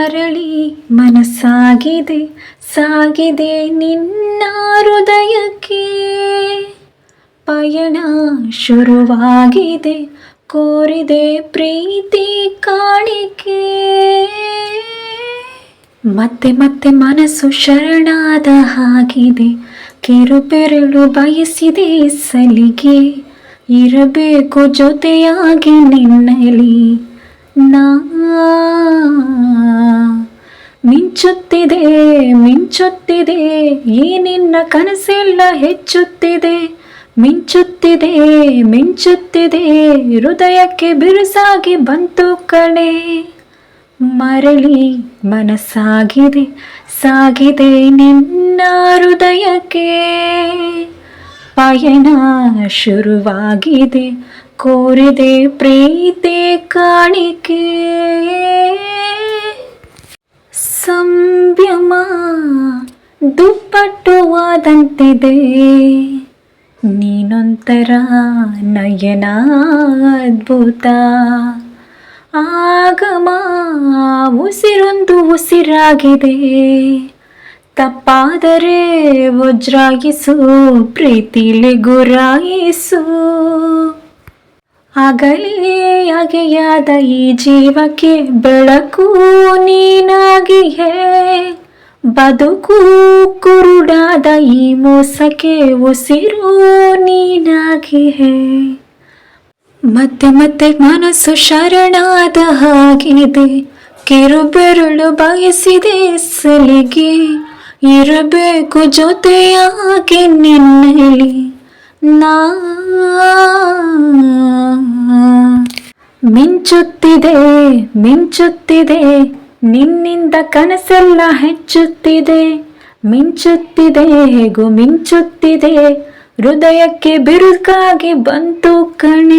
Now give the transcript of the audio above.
ಮರಳಿ ಮನಸ್ಸಾಗಿದೆ ಸಾಗಿದೆ ನಿನ್ನ ಹೃದಯಕ್ಕೆ. ಪಯಣ ಶುರುವಾಗಿದೆ ಕೋರಿದೆ ಪ್ರೀತಿ ಕಾಣಿಕೆ. ಮತ್ತೆ ಮತ್ತೆ ಮನಸ್ಸು ಶರಣಾದ ಹಾಗಿದೆ, ಕಿರುಬೆರಳು ಬಯಸಿದೆ ಸಲಿಗೆ. ಇರಬೇಕು ಜೊತೆಯಾಗಿ ನಿನ್ನಲಿ ನಾ. ಮಿಂಚುತ್ತಿದೆ ಮಿಂಚುತ್ತಿದೆ ಈ ನಿನ್ನ ಕನಸೆಲ್ಲ ಹೆಚ್ಚುತ್ತಿದೆ. ಮಿಂಚುತ್ತಿದೆ ಮಿಂಚುತ್ತಿದೆ ಹೃದಯಕ್ಕೆ ಬಿರುಸಾಗಿ ಬಂತು ಕಣೆ. ಮರಳಿ ಮನಸ್ಸಾಗಿದೆ ಸಾಗಿದೆ ನಿನ್ನ ಹೃದಯಕ್ಕೆ. ಪಯಣ ಶುರುವಾಗಿದೆ ಕೋರಿದೆ ಪ್ರೀತಿ ಕಾಣಿಕೆ. ಸಂಭ್ರಮ ದುಪ್ಪಟ್ಟುವಾದಂತಿದೆ, ನೀನೊಂಥರ ನಯನ ಅದ್ಭುತ. ಆಗಮ ಉಸಿರೊಂದು ಉಸಿರಾಗಿದೆ, ತಪ್ಪಾದರೆ ವಜ್ರಾಯಿಸು ಪ್ರೀತಿಲಿ ಗುರಾಯಿಸು. ಅಗಲೇ ಅಗೆಯಾದ ಈ ಜೀವಕ್ಕೆ ಬೆಳಕು ನೀನಾಗಿಯೇ, ಬದುಕು ಕುರುಡಾದ ಈ ಮೋಸಕ್ಕೆ ಉಸಿರು ನೀನಾಗಿಯೇ. ಮತ್ತೆ ಮತ್ತೆ ಮನಸ್ಸು ಶರಣಾದ ಹಾಗಿದೆ, ಕಿರುಬೆರಳು ಬಯಸಿದೆ ಸಲಿಗೆ. ಇರಬೇಕು ಜೊತೆಯಾಗಿ ನಿನ್ನಲ್ಲಿ ನಾ. ಮಿಂಚುತ್ತಿದೆ ಮಿಂಚುತ್ತಿದೆ ನಿನ್ನಿಂದ ಕನಸೆಲ್ಲ ಹೆಚ್ಚುತ್ತಿದೆ. ಮಿಂಚುತ್ತಿದೆ ಹೇಗೂ ಮಿಂಚುತ್ತಿದೆ ಹೃದಯಕ್ಕೆ ಬಿರುಕಾಗಿ ಬಂತು ಕಣೆ.